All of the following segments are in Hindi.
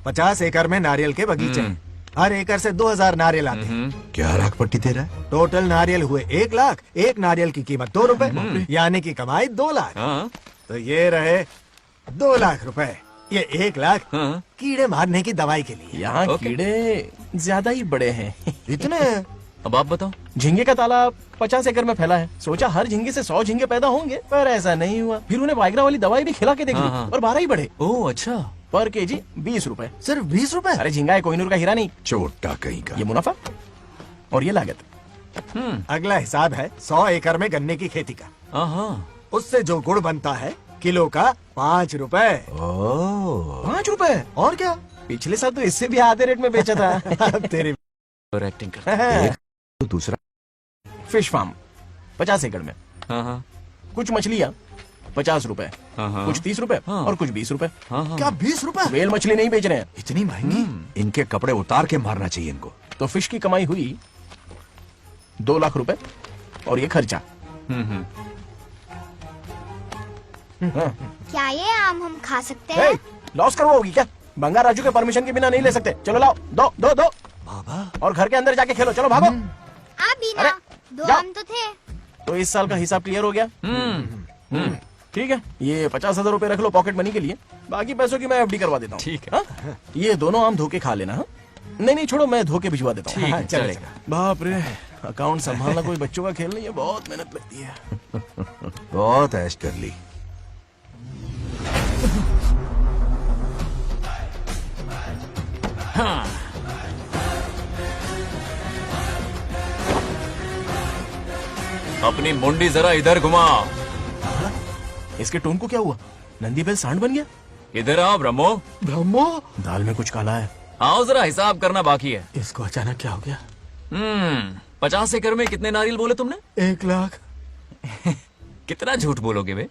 50 एकड़ में नारियल के बगीचे हैं। हर एकड़ से 2000 नारियल आते हैं। क्या राख पट्टी दे रहा है? टोटल नारियल हुए 1 लाख। एक नारियल की कीमत 2 रुपए, यानी कि कमाई 2 लाख। हाँ। तो ये रहे 2 लाख रुपए। ये 1 लाख हाँ। कीड़े मारने की दवाई के लिए। यहाँ ओके। कीड़े ज्यादा ही बड़े हैं। इतने? अब आप बताओ। झींगे का तालाब 50 एकड़ में फैला है। सोचा हर झींगे से 100 झींगे पैदा होंगे, पर ऐसा नहीं हुआ। फिर उन्हें वाइग्रा वाली दवाई भी खिला के देख ली हाँ, हाँ। और 12 ही बढ़े। ओह अच्छा। पर केजी 20 रुपए। सिर्फ 20 रुपए? अरे झींगा है, कोहिनूर का हीरा नहीं। छोटा कहीं का। ये मुनाफा और ये लागत। अगला हिसाब है 100 एकड़ में गन्ने की खेती का। हाँ। उससे जो गुड़ बनता है किलो का 5 रुपए। ओह 5 रुपए? और क्या? पिछले साल तो इससे भी आधे रेट में बेचा था। अब तेरी और एक्टिंग कर। तो दूसरा फिश फार्म 50 एकड़ में। हाँ हाँ कुछ मछलियाँ 50 रुपए, हाँ हाँ। कुछ 30 रुपए हाँ। और कुछ 20 रुपए। हाँ हाँ। क्या 20 रुपए? वेल मछली नहीं बेच रहे हैं। इतनी महंगी? इनके कपड़े उतार के मारना चाहिए इनको। तो फिश की कमाई हुई 2 लाख रुपए और ये खर्चा। क्या ये आम हम खा सकते हैं? लॉस करवाओगी क्या? बंगार राजू के परमिशन के बिना नहीं ले सकते। चलो लाओ, दो दो दो। बाबा और घर के अंदर जाके खेलो। चलो भागो। आप भी ना, अरे, 2 जाओ। आम तो थे। तो इस साल का हिसाब क्लियर हो गया। ठीक है, ये 50,000 रुपए रख लो पॉकेट मनी के लिए। बाकी पैसों की मैं एफडी करवा देता हूँ। ठीक है। ये दोनों आम धो के खा लेना। हाँ? नहीं नहीं छोड़ो, मैं धो के भिजवा देता हूँ। ठीक है, चलेगा। चलेगा। बाप रे, अकाउंट संभालना कोई बच्चों का खेल नहीं है। बहुत मेहनत लगती है। बहुत ऐश कर ली। अपनी मुंडी जरा इधर घुमाओ। इसके टोन को क्या हुआ? नंदी बैल सांड बन गया? इधर आओ ब्रह्मो। ब्रह्मो, दाल में कुछ काला है। आओ जरा हिसाब करना बाकी है। इसको अचानक क्या हो गया? 50 एकड़ में कितने नारियल बोले तुमने? 1 लाख। कितना झूठ बोलोगे बे?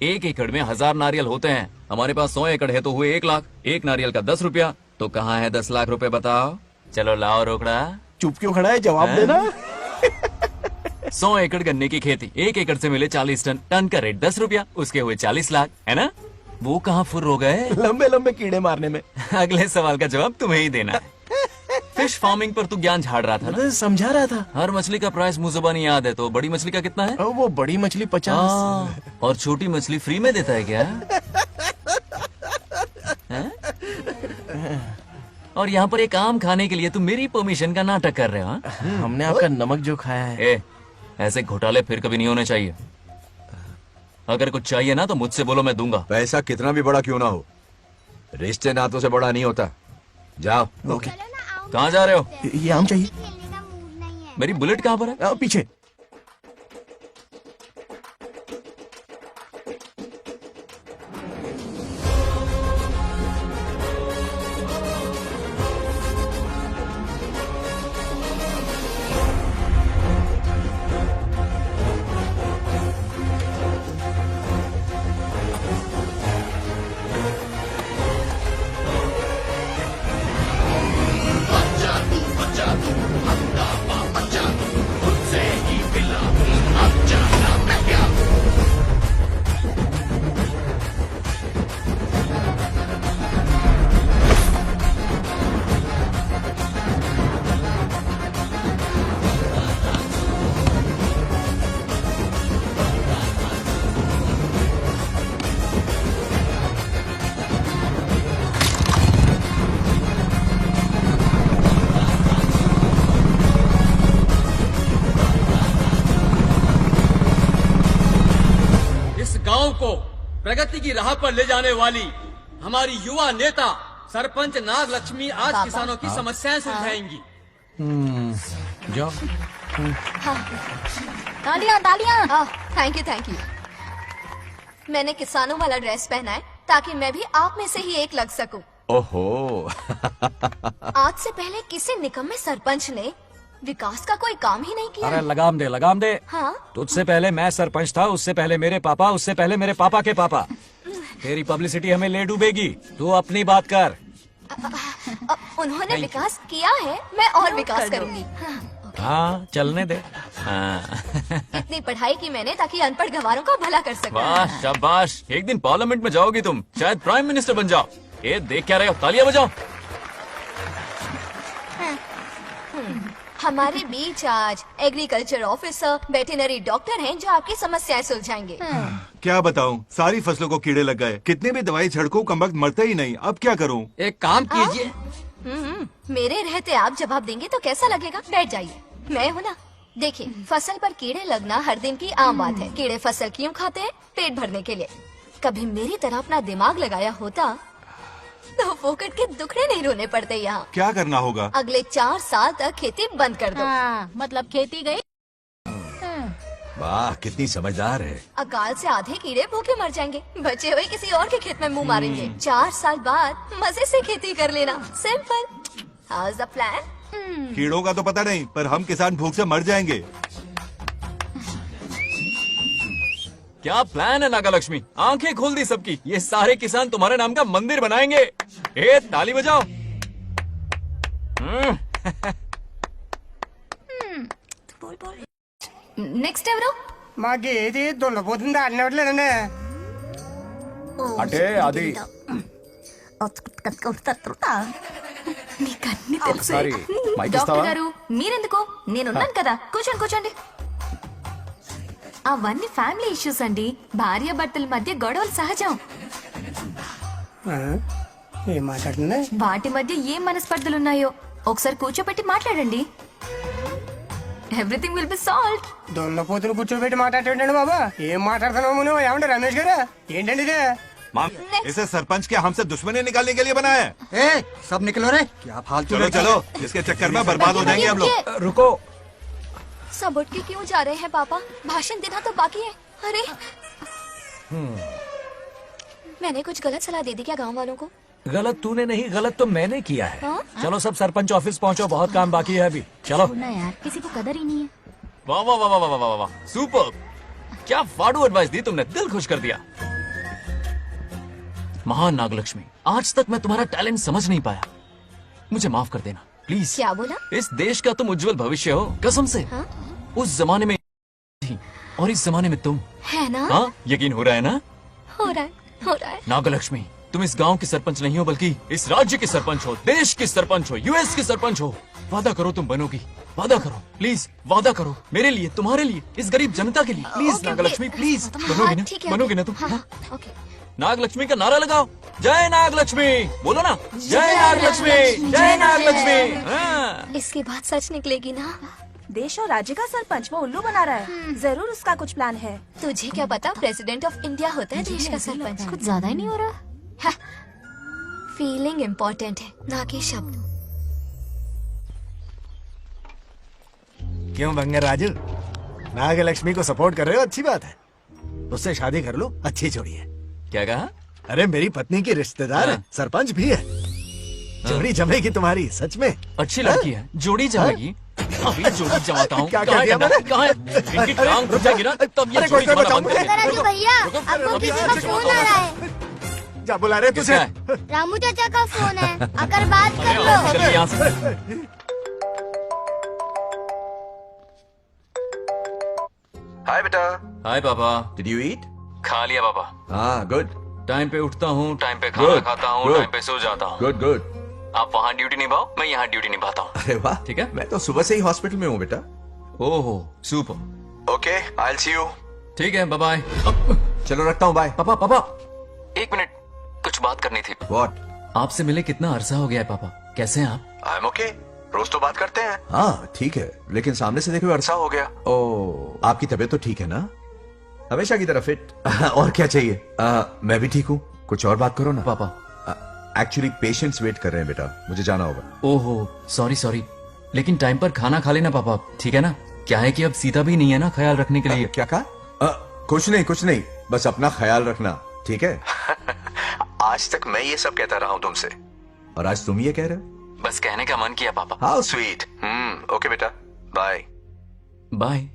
1 एकड़ में 1000 नारियल होते हैं। हमारे पास 100 एकड़ है तो हुए 1 लाख। एक नारियल का 10 रुपया। तो कहाँ है 10 लाख रुपए बताओ? चलो लाओ रोकड़ा। चुप क्यों खड़ा है? जवाब देना। 100 एकड़ गन्ने की खेती, 1 एकड़ से मिले 40 टन। टन का रेट 10 रुपया, उसके हुए 40 लाख, है ना? वो कहाँ फुर हो गए? लंबे लंबे कीड़े मारने में। अगले सवाल का जवाब तुम्हें ही देना है। फिश फार्मिंग पर तू ज्ञान झाड़ रहा था ना? अरे समझा रहा था। हर मछली का प्राइस मुंह जुबानी याद है, तो बड़ी मछली का कितना है? वो बड़ी मछली 50। और छोटी मछली फ्री में देता है क्या? हैं? और यहाँ पर एक आम खाने के लिए तुम मेरी परमिशन का नाटक कर रहे हो? हाँ? हमने आपका नमक जो खाया है। ए, ऐसे घोटाले फिर कभी नहीं होने चाहिए। अगर कुछ चाहिए ना तो मुझसे बोलो, मैं दूंगा। पैसा कितना भी बड़ा क्यों ना हो, रिश्ते नातों से बड़ा नहीं होता। जाओ। ओके। चलो ना, आओ। कहाँ जा रहे हो? ये आम चाहिए। खेलने का मूड नहीं है। मेरी बुलेट कहाँ पर है? पीछे। गांव को प्रगति की राह पर ले जाने वाली हमारी युवा नेता सरपंच नाग लक्ष्मी आज किसानों की समस्याएं सुलझाएंगी। जाओ। तालियां तालियां। Thank you. मैंने किसानों वाला ड्रेस पहना है ताकि मैं भी आप में से ही एक लग सकूं। ओहो। आज से पहले किसी निकम्मे सरपंच ने विकास का कोई काम ही नहीं किया। अरे लगाम दे। हाँ? तुझसे पहले मैं सरपंच था, उससे पहले मेरे पापा, उससे पहले मेरे पापा के पापा। तेरी पब्लिसिटी हमें ले डूबेगी। तू अपनी बात कर। उन्होंने विकास किया है, मैं और विकास करूंगी। हाँ चलने दे। इतनी पढ़ाई की मैंने ताकि अनपढ़ गंवारों का भला कर सकूं। वाह शाबाश, एक दिन पार्लियामेंट में जाओगी तुम, शायद प्राइम मिनिस्टर बन जाओ। ये देख क्या रहे हो, तालियां बजाओ। हमारे बीच आज एग्रीकल्चर ऑफिसर, वेटरनरी डॉक्टर हैं जो आपकी समस्याएं सुलझाएंगे। क्या बताऊं, सारी फसलों को कीड़े लग गए। कितनी भी दवाई छिड़कूं कमबख्त मरते ही नहीं। अब क्या करूं? एक काम कीजिए, मेरे रहते आप जवाब देंगे तो कैसा लगेगा? बैठ जाइए, मैं हूँ ना। देखिए, फसल पर कीड़े लगना हर दिन की आम बात है। कीड़े फसल क्यों खाते हैं? पेट भरने के लिए। कभी मेरी तरह अपना दिमाग लगाया होता तो फोकट के दुखड़े नहीं रोने पड़ते यहाँ। क्या करना होगा? अगले 4 साल तक खेती बंद कर दो। मतलब खेती गई। वाह, कितनी समझदार है। अकाल से आधे कीड़े भूखे मर जाएंगे, बचे हुए किसी और के खेत में मुंह मारेंगे। 4 साल बाद मजे से खेती कर लेना। Simple. How is the plan? कीड़ों का तो पता नहीं, पर हम किसान भूख से मर जाएंगे। क्या प्लान है नागा लक्ष्मी? आंखें खोल दी सबकी। ये सारे किसान तुम्हारे नाम का मंदिर बनाएंगे। ए, ताली बजाओ। నెక్స్ట్ ఎవరు? మాకు ఏది దున్నపోతుంది ఆడినట్లేదండి. అంటే అది నీకన్నీ తెలుసు. సారీ, మైక్ డాక్టర్ ఇస్తావా? గారు మీరెందుకు? నేనున్నాను కదా, కూర్చోండి కూర్చోండి. అవన్నీ ఫ్యామిలీ ఇష్యూస్ అండి. భార్య భర్తల మధ్య గొడవలు సహజం. ఏం మాట్లాడుతుంది? వాటి మధ్య ఏం మనస్పర్ధలున్నాయో ఒకసారి కూర్చోబెట్టి మాట్లాడండి. Everything will be solved. దున్నపోతులు కూర్చోబెట్టి మాట్లాడేటండి బాబా. ఏం మాట్లాడుతున్నావు నువ్వు? ఏమంటే రమేష్ గారు ఏంటండి ఇది? इसे सरपंच के हमसे दुश्मनी निकालने के लिए बनाया है। ए, सब निकलो रे। क्या फालतू चलो चलो, इसके चक्कर में बर्बाद हो जाएंगे हम लोग। रुको, सब उठ के क्यों जा रहे हैं पापा? भाषण देना तो बाकी है। अरे मैंने कुछ गलत सलाह दे दी क्या गांव वालों को? गलत तूने नहीं, गलत तो मैंने किया है। हाँ? चलो सब सरपंच ऑफिस पहुंचो, बहुत काम बाकी है अभी। चलो। ना यार, किसी को कदर ही नहीं है। वाह वाह वाह वाह वाह वाह वाह, सुपर। क्या फाड़ू एडवाइस दी तुमने, दिल खुश कर दिया। महान नागलक्ष्मी, आज तक मैं तुम्हारा टैलेंट समझ नहीं पाया। मुझे माफ कर देना प्लीज। क्या बोला? इस देश का तुम उज्जवल भविष्य हो, कसम से। हाँ? उस जमाने में थी और इस जमाने में तुम। है ना? हाँ, यकीन हो रहा है ना? हो रहा है। नागलक्ष्मी, तुम इस गांव की सरपंच नहीं हो बल्कि इस राज्य की सरपंच हो, देश की सरपंच हो, यूएस की सरपंच हो। वादा करो तुम बनोगी, वादा करो प्लीज, वादा करो मेरे लिए, तुम्हारे लिए, इस गरीब जनता के लिए। Please okay, Nagalakshmi, please. हाँ, बनोगी ना? ठीक है, बनोगी ना ओके, तुम? हाँ, हाँ? ओके। नागलक्ष्मी का नारा लगाओ। जय नागलक्ष्मी बोलो ना। जय नागलक्ष्मी, जय नागलक्ष्मी। हाँ। इसकी बात सच निकलेगी ना? देश और राज्य का सरपंच वो उल्लू बना रहा है। जरूर उसका कुछ प्लान है। तुझे क्या पता, प्रेसिडेंट ऑफ इंडिया होता है देश का सरपंच। कुछ ज्यादा ही नहीं हो रहा। फीलिंग इम्पोर्टेंट है, ना कि शब्द। क्यों बंगर राजू, नागलक्ष्मी को सपोर्ट कर रहे हो? अच्छी बात है, उससे शादी कर लो। अच्छी जोड़ी है। क्या कहा? अरे मेरी पत्नी की रिश्तेदार है, हाँ। सरपंच भी है। जोड़ी जमेगी तुम्हारी, सच में। अच्छी लड़की है, जोड़ी जमेगी। अभी जोड़ी जमाता हूँ। क्या कहाँ कर दिया है? मैंने? कहाँ है? इनकी टांग टूट जाएगी ना, तब ये अरे जोड़ी कोई जमाना बचाओ बंद मुझे। करेंगे। राजू भैया, रुको, आपको अभी किसी यहाँ का से फोन बताओ। आ रहा है। क्या बुला रहे तुझे? किसका है? रामू चाचा का फोन है, आकर बात कर अरे लो। आओ, चलिए यहाँ से। हाय बेटा, हाय पापा। Did you eat? खा लिया पापा। हाँ, गुड टाइम पे उठता हूँ, टाइम पे खाना Good, खाता हूँ, good. टाइम पे सो जाता हूँ। Good good. आप वहाँ ड्यूटी निभाओ, मैं यहाँ ड्यूटी निभाता हूँ। अरे वाह, ठीक है। मैं तो सुबह से ही हॉस्पिटल में हूँ बेटा। ओहो, super. Okay, I will see you. ठीक है, बाय बाय। चलो रखता हूँ, बाय। पापा पापा, एक मिनट, कुछ बात करनी थी। व्हाट? आपसे मिले कितना अरसा हो गया है पापा, कैसे हैं आप? आई एम ओके, रोज तो बात करते हैं। हाँ ठीक है, लेकिन सामने से देखे हुए अरसा हो गया। ओ, आपकी तबीयत तो ठीक है ना? हमेशा की तरह फिट। और क्या चाहिए? मैं भी ठीक हूँ, कुछ और बात करो ना। पापा एक्चुअली पेशेंट्स वेट कर रहे हैं बेटा, मुझे जाना होगा। ओहो, सॉरी सॉरी, लेकिन टाइम पर खाना खा लेना पापा, ठीक है ना? क्या है कि अब सीता भी नहीं है ना ख्याल रखने के लिए। क्या कहा? कुछ नहीं, बस अपना ख्याल रखना, ठीक है? आज तक मैं ये सब कहता रहा हूँ तुमसे, और आज तुम ये कह रहे हो? बस कहने का मन किया पापा। How sweet. ओके बेटा, बाय। बाय।